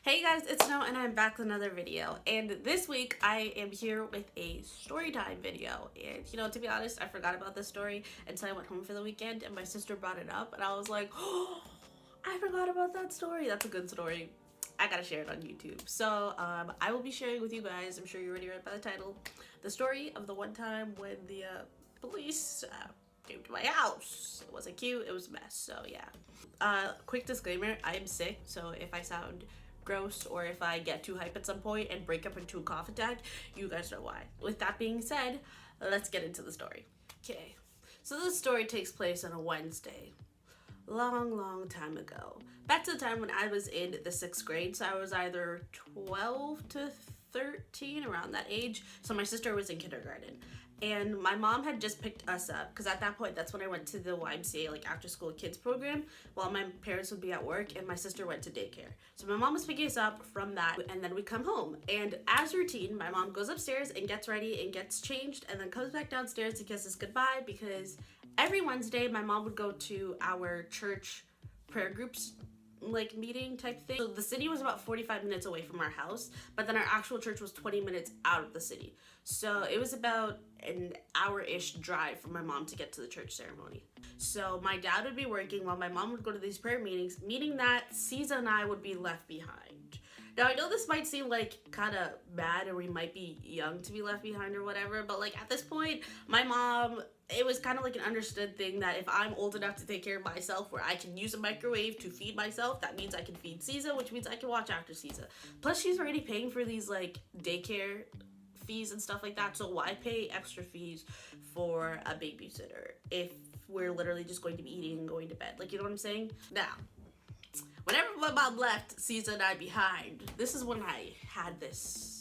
Hey guys, it's Sino and I'm back with another video. And this week I am here with a story time video. And to be honest, I forgot about this story until I went home for the weekend and my sister brought it up and I was like, oh, I forgot about that story. That's a good story. I gotta share it on YouTube. So I will be sharing with you guys, I'm sure you already read by the title, the story of the one time when the police came to my house. It wasn't cute, it was a mess, so yeah. Quick disclaimer, I am sick, so if I sound gross or if I get too hype at some point and break up into a cough attack, you guys know why. With that being said, let's get into the story. Okay, so this story takes place on a Wednesday. Long time ago. Back to the time when I was in the 6th grade, so I was either 12 to 13, around that age. So my sister was in kindergarten. And my mom had just picked us up, because at that point, that's when I went to the YMCA, like after school kids program, while my parents would be at work and my sister went to daycare. So my mom was picking us up from that, and then we come home. And as routine, my mom goes upstairs and gets ready and gets changed, and then comes back downstairs to kiss us goodbye, because every Wednesday, my mom would go to our church prayer groups like meeting type thing. So the city was about 45 minutes away from our house, but then our actual church was 20 minutes out of the city. So it was about an hour-ish drive for my mom to get to the church ceremony. So my dad would be working while my mom would go to these prayer meetings, meaning that Caesar and I would be left behind. Now, I know this might seem like kind of bad or we might be young to be left behind or whatever, but like at this point, my mom, it was kind of like an understood thing that if I'm old enough to take care of myself where I can use a microwave to feed myself, that means I can feed Caesar, which means I can watch after Caesar. Plus, she's already paying for these like daycare fees and stuff like that, so why pay extra fees for a babysitter if we're literally just going to be eating and going to bed? Like, you know what I'm saying? Now, whenever my mom left Caesar and I behind, this is when I had this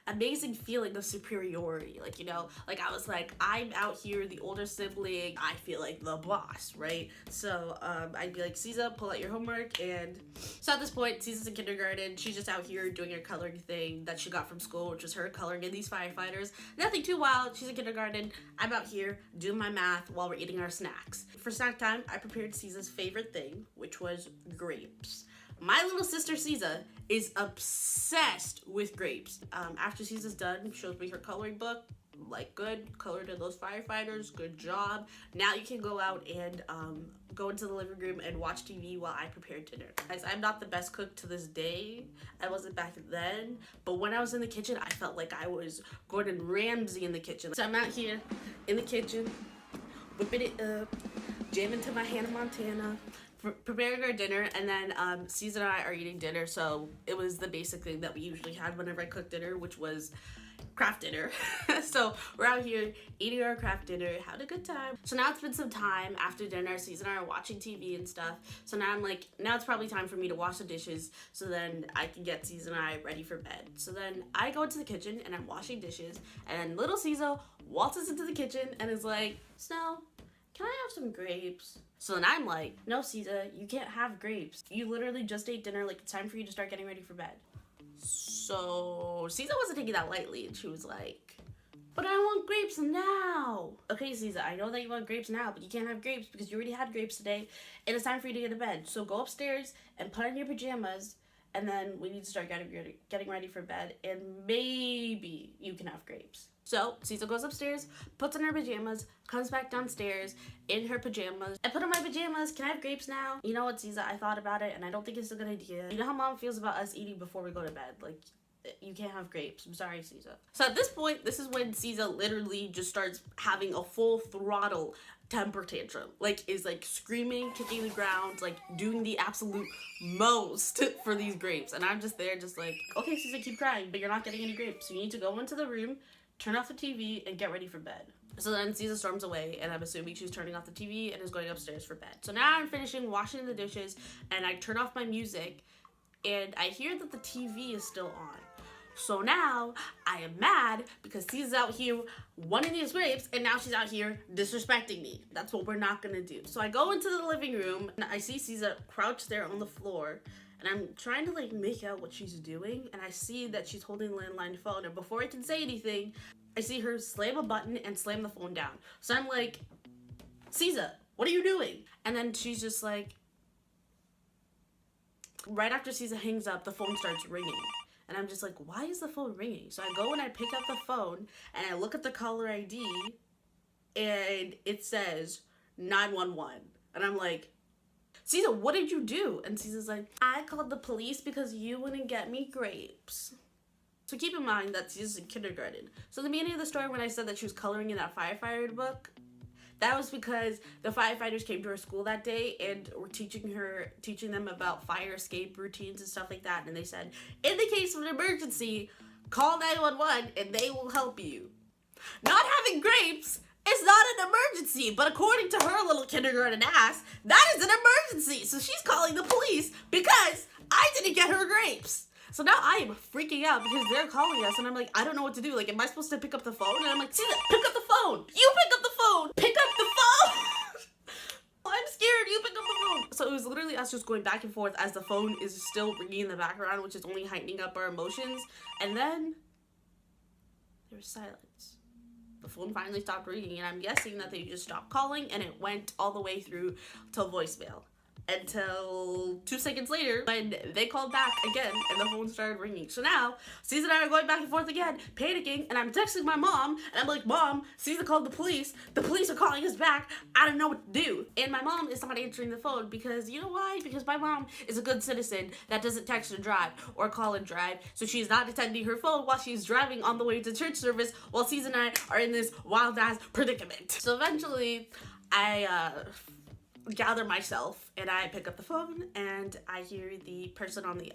amazing feeling of superiority. Like, like I was like, I'm out here, the older sibling, I feel like the boss, right? So I'd be like, Caesar, pull out your homework. And so at this point, Caesar's in kindergarten. She's just out here doing her coloring thing that she got from school, which was her coloring in these firefighters. Nothing too wild. She's in kindergarten. I'm out here doing my math while we're eating our snacks. For snack time, I prepared Caesar's favorite thing, which was grapes. My little sister Caesar is obsessed with grapes. After Caesar's done, shows me her coloring book. Like, good, colored in those firefighters, good job. Now you can go out and go into the living room and watch TV while I prepare dinner. Guys, I'm not the best cook to this day. I wasn't back then. But when I was in the kitchen, I felt like I was Gordon Ramsay in the kitchen. So I'm out here in the kitchen, whipping it up, jamming to my Hannah Montana, preparing our dinner, and then Caesar and I are eating dinner, so it was the basic thing that we usually had whenever I cooked dinner, which was craft dinner. So we're out here eating our craft dinner, having a good time. So now it's been some time after dinner. Caesar and I are watching TV and stuff, so now I'm like, now it's probably time for me to wash the dishes so then I can get Caesar and I ready for bed. So then I go into the kitchen and I'm washing dishes, and little Caesar waltzes into the kitchen and is like, Snow, can I have some grapes? So then I'm like, no, Caesar, you can't have grapes. You literally just ate dinner, like it's time for you to start getting ready for bed. So Caesar wasn't taking that lightly, and she was like, but I want grapes now. Okay, Caesar, I know that you want grapes now, but you can't have grapes because you already had grapes today, and it's time for you to get to bed. So go upstairs and put on your pajamas, and then we need to start getting ready for bed, and maybe you can have grapes. So Caesar goes upstairs, puts on her pajamas, comes back downstairs in her pajamas. I put on my pajamas. Can I have grapes now? You know what, Caesar? I thought about it, and I don't think it's a good idea. You know how mom feels about us eating before we go to bed? Like, you can't have grapes. I'm sorry, Caesar. So at this point, this is when Caesar literally just starts having a full throttle temper tantrum. Like, is like screaming, kicking the ground, like doing the absolute most for these grapes. And I'm just there just like, okay, Caesar, keep crying, but you're not getting any grapes. So you need to go into the room, turn off the TV, and get ready for bed. So then Caesar storms away, and I'm assuming she's turning off the TV and is going upstairs for bed. So now I'm finishing washing the dishes, and I turn off my music, and I hear that the TV is still on. So now I am mad because Caesar's out here wanting these grapes, and now she's out here disrespecting me. That's what we're not gonna do. So I go into the living room, and I see Caesar crouched there on the floor, and I'm trying to like make out what she's doing, and I see that she's holding the landline phone, and before I can say anything, I see her slam a button and slam the phone down. So I'm like, Caesar, what are you doing? And then she's just like, Right after Caesar hangs up, the phone starts ringing. And I'm just like, why is the phone ringing? So I go and I pick up the phone and I look at the caller ID and it says 911. And I'm like, Caesar, what did you do? And Caesar's like, I called the police because you wouldn't get me grapes. So keep in mind that Caesar's in kindergarten. So in the beginning of the story when I said that she was coloring in that firefighter book, that was because the firefighters came to her school that day and were teaching them about fire escape routines and stuff like that. And they said, in the case of an emergency, call 911 and they will help you. Not having grapes is not an emergency, but according to her little kindergarten ass, that is an emergency. So she's calling the police because I didn't get her grapes. So now I am freaking out because they're calling us and I'm like, I don't know what to do. Like, am I supposed to pick up the phone? And I'm like, Caesar, pick up the phone. You pick up the phone. Pick up the phone. I'm scared. You pick up the phone. So it was literally us just going back and forth as the phone is still ringing in the background, which is only heightening up our emotions. And then there was silence. The phone finally stopped ringing and I'm guessing that they just stopped calling and it went all the way through to voicemail. Until 2 seconds later when they called back again and the phone started ringing. So now Caesar and I are going back and forth again, panicking, and I'm texting my mom and I'm like, Mom, Caesar called the police are calling us back, I don't know what to do. And my mom is not answering the phone because you know why? Because my mom is a good citizen that doesn't text and drive or call and drive, so she's not attending her phone while she's driving on the way to church service while Caesar and I are in this wild ass predicament. So eventually I gather myself and I pick up the phone and I hear the person on the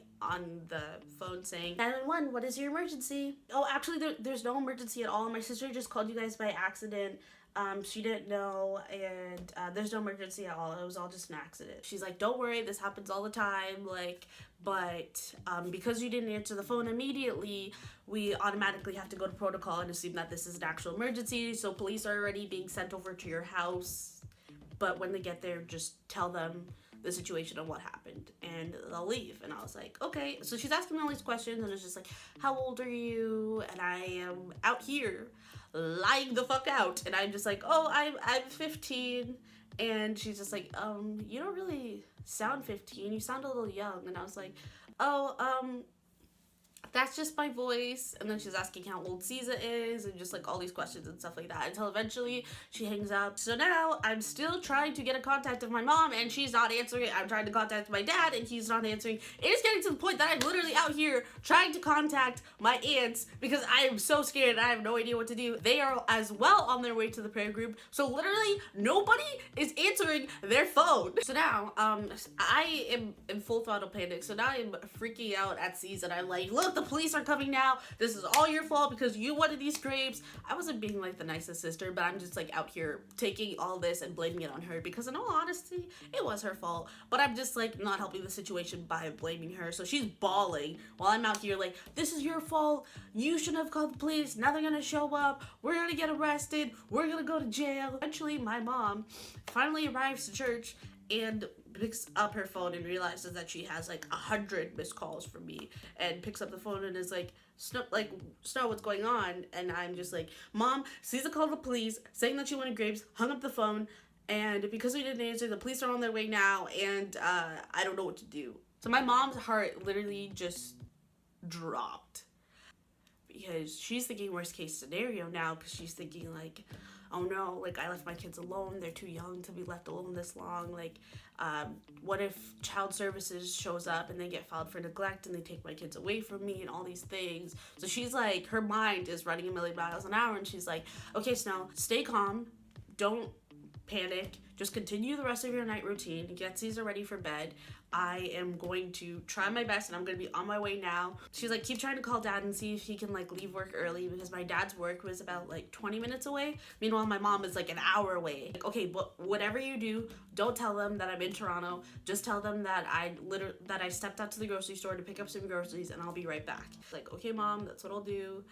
phone saying, 911, what is your emergency? Oh, actually there's no emergency at all. My sister just called you guys by accident. She didn't know, and there's no emergency at all. It was all just an accident. She's like, don't worry, this happens all the time. Like, but because you didn't answer the phone immediately, we automatically have to go to protocol and assume that this is an actual emergency. So police are already being sent over to your house. But when they get there, just tell them the situation and what happened, and they'll leave. And I was like, okay. So she's asking me all these questions, and it's just like, how old are you? And I am out here lying the fuck out. And I'm just like, oh, I'm 15. And she's just like, you don't really sound 15. You sound a little young. And I was like, oh, that's just my voice. And then she's asking how old Caesar is and just like all these questions and stuff like that until eventually she hangs up. So now I'm still trying to get a contact of my mom and she's not answering. I'm trying to contact my dad and he's not answering. It is getting to the point that I'm literally out here trying to contact my aunts because I am so scared and I have no idea what to do. They are as well on their way to the prayer group, so literally nobody is answering their phone. So now I am in full throttle panic. So now I'm freaking out at Caesar and I'm like, look, the police are coming now. This is all your fault because you wanted these grapes. I wasn't being like the nicest sister, but I'm just like out here taking all this and blaming it on her because in all honesty, it was her fault. But I'm just like not helping the situation by blaming her. So she's bawling while I'm out here like, this is your fault. You shouldn't have called the police. Now they're gonna show up. We're gonna get arrested. We're gonna go to jail. Eventually, my mom finally arrives to church and picks up her phone and realizes that she has like 100 missed calls from me and picks up the phone and is like, Snow, what's going on? And I'm just like, Mom, Caesar called the police saying that she wanted grapes, hung up the phone, and because we didn't answer, the police are on their way now, and I don't know what to do. So my mom's heart literally just dropped because she's thinking worst case scenario now because she's thinking like, oh no, like I left my kids alone. They're too young to be left alone this long. Like, what if child services shows up and they get filed for neglect and they take my kids away from me and all these things. So she's like, her mind is running a million miles an hour and she's like, okay, Snow, stay calm. Don't panic. Just continue the rest of your night routine. Get Caesar ready for bed. I am going to try my best and I'm going to be on my way now. She's like, keep trying to call dad and see if he can like leave work early because my dad's work was about like 20 minutes away. Meanwhile, my mom is like an hour away. Like, okay, but whatever you do, don't tell them that I'm in Toronto. Just tell them that I stepped out to the grocery store to pick up some groceries and I'll be right back. Like, okay, Mom, that's what I'll do.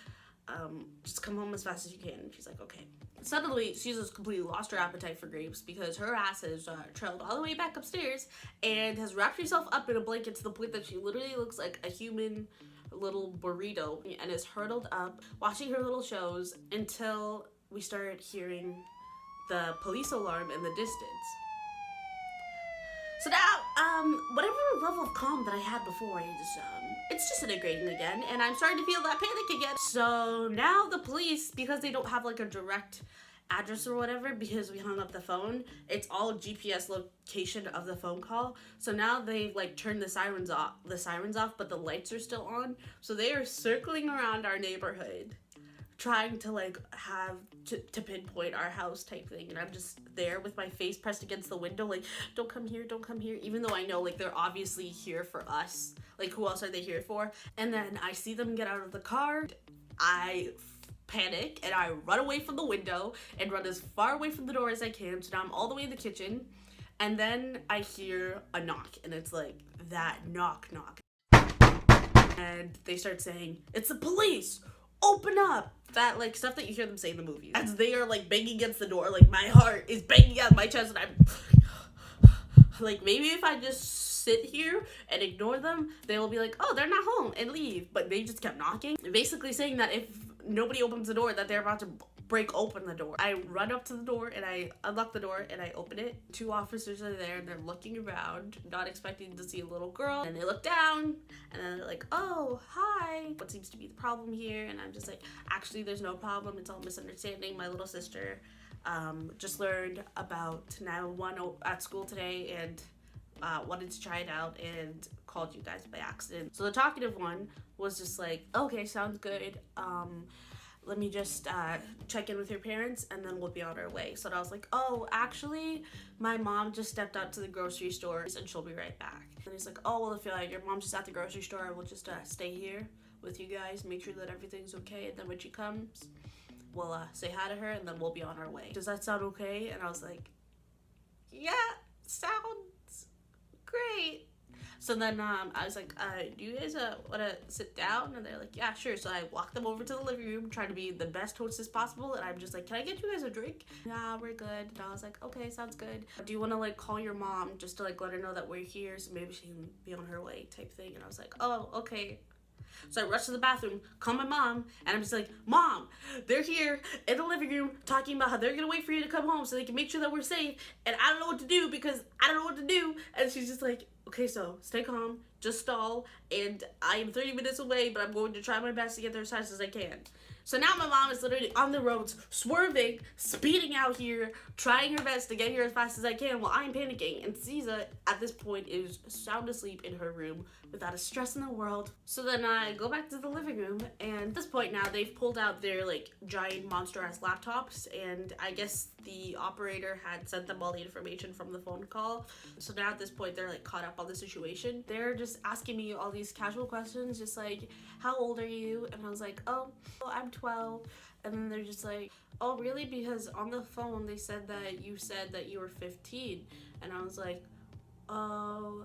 Just come home as fast as you can. And she's like, okay. Suddenly, she's just completely lost her appetite for grapes because her ass has trailed all the way back upstairs and has wrapped herself up in a blanket to the point that she literally looks like a human little burrito and is hurdled up watching her little shows until we started hearing the police alarm in the distance. So now whatever level of calm that I had before is, it's disintegrating again, and I'm starting to feel that panic again. So now the police, because they don't have like a direct address or whatever, because we hung up the phone, it's all GPS location of the phone call. So now they've like turned the sirens off, but the lights are still on. So they are circling around our neighborhood, trying to like have to pinpoint our house type thing, and I'm just there with my face pressed against the window like, don't come here, even though I know like they're obviously here for us. Like, who else are they here for? And then I see them get out of the car. I panic and I run away from the window and run as far away from the door as I can. So now I'm all the way in the kitchen, and then I hear a knock, and it's like that knock, and they start saying, "It's the police! Open up!" That like stuff that you hear them say in the movies. As they are like banging against the door, like my heart is banging out my chest, and I'm like, maybe if I just sit here and ignore them, they will be like, oh, they're not home, and leave. But they just kept knocking, basically saying that if nobody opens the door, that they're about to break open the door. I run up to the door and I unlock the door and I open it. 2 officers are there and they're looking around, not expecting to see a little girl. And they look down and then they're like, oh, hi. What seems to be the problem here? And I'm just like, actually, there's no problem. It's all misunderstanding. My little sister just learned about 911 at school today and wanted to try it out and called you guys by accident. So the talkative one was just like, okay, sounds good. Let me just check in with your parents and then we'll be on our way. So I was like, oh, actually, my mom just stepped out to the grocery store and she'll be right back. And he's like, oh, well, if your mom's just at the grocery store, we'll just stay here with you guys, make sure that everything's okay. And then when she comes, we'll say hi to her and then we'll be on our way. Does that sound okay? And I was like, yeah, sounds great. So then I was like, do you guys want to sit down? And they're like, yeah, sure. So I walked them over to the living room, trying to be the best hostess possible. And I'm just like, can I get you guys a drink? Yeah, we're good. And I was like, okay, sounds good. Do you want to like call your mom just to like let her know that we're here so maybe she can be on her way type thing? And I was like, oh, okay. So I rushed to the bathroom, call my mom, and I'm just like, Mom, they're here in the living room talking about how they're gonna wait for you to come home so they can make sure that we're safe, and I don't know what to do because I don't know what to do. And she's just like, okay, so stay calm, just stall, and I am 30 minutes away, but I'm going to try my best to get there as fast as I can. So now my mom is literally on the roads, swerving, speeding out here, trying her best to get here as fast as I can while I'm panicking. And Caesar, at this point, is sound asleep in her room without a stress in the world. So then I go back to the living room, and at this point now, they've pulled out their, like, giant monster-ass laptops, and I guess the operator had sent them all the information from the phone call. So now at this point, they're, like, caught up on the situation. They're just asking me all these casual questions, just like, how old are you? And I was like, oh, I'm 12. And then they're just like, oh, really? Because on the phone, they said that you were 15. And I was like, oh,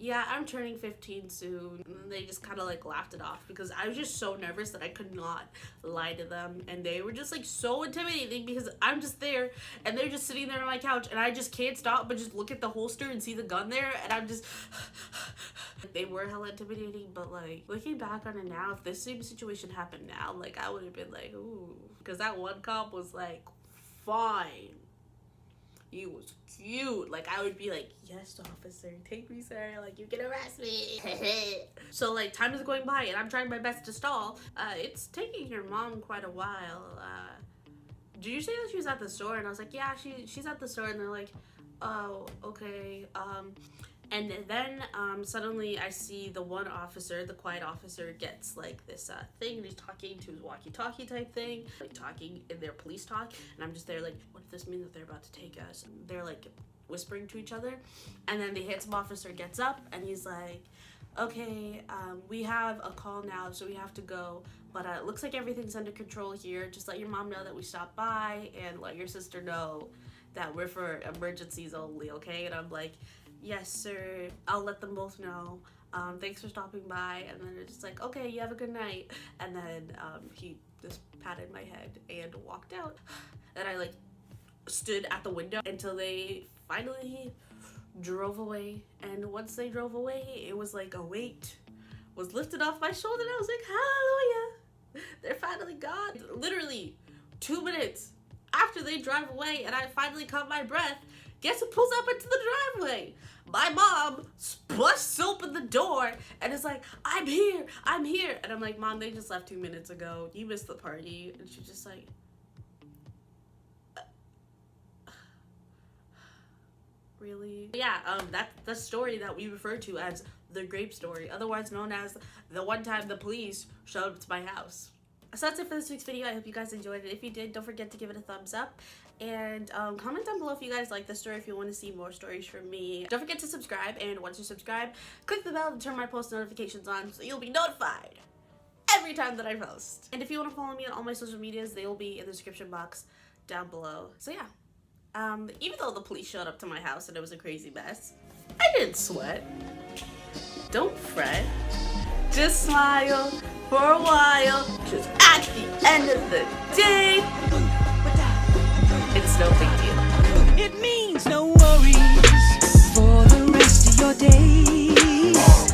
yeah, I'm turning 15 soon. And then they just kind of like laughed it off because I was just so nervous that I could not lie to them. And they were just like so intimidating because I'm just there and they're just sitting there on my couch and I just can't stop but just look at the holster and see the gun there. And I'm just, they were hella intimidating, but like looking back on it now, if this same situation happened now, like I would have been like, ooh, because that one cop was like, fine. He was cute. Like, I would be like, yes, officer, take me, sir. Like, you can arrest me. So, like, time is going by, and I'm trying my best to stall. It's taking your mom quite a while. Did you say that she was at the store? And I was like, yeah, she's at the store. And they're like, oh, okay. And then suddenly I see the one officer, the quiet officer, gets like this thing and he's talking to his walkie-talkie type thing, like talking in their police talk. And I'm just there like, what does this mean that they're about to take us? And they're like whispering to each other. And then the handsome officer gets up and he's like, okay, we have a call now, so we have to go. But it looks like everything's under control here. Just let your mom know that we stopped by and let your sister know that we're for emergencies only, okay? And I'm like, yes, sir. I'll let them both know. Thanks for stopping by. And then it's just like, okay, you have a good night. And then he just patted my head and walked out. And I like stood at the window until they finally drove away. And once they drove away, it was like a weight was lifted off my shoulder. And I was like, hallelujah. They're finally gone. Literally 2 minutes after they drive away and I finally caught my breath, Guess who pulls up into the driveway? My mom busts open the door and is like, I'm here. And I'm like, Mom, they just left 2 minutes ago. You missed the party. And she's just like, really? Yeah, that's the story that we refer to as the grape story, otherwise known as the one time the police showed up to my house. So that's it for this week's video. I hope you guys enjoyed it. If you did, don't forget to give it a thumbs up. And comment down below if you guys like this story, if you want to see more stories from me. Don't forget to subscribe, and once you subscribe, click the bell to turn my post notifications on so you'll be notified every time that I post. And if you want to follow me on all my social medias, they will be in the description box down below. So yeah, even though the police showed up to my house and it was a crazy mess, I didn't sweat. Don't fret. Just smile for a while, 'cause at the end of the day, it's no big deal. It means no worries for the rest of your day.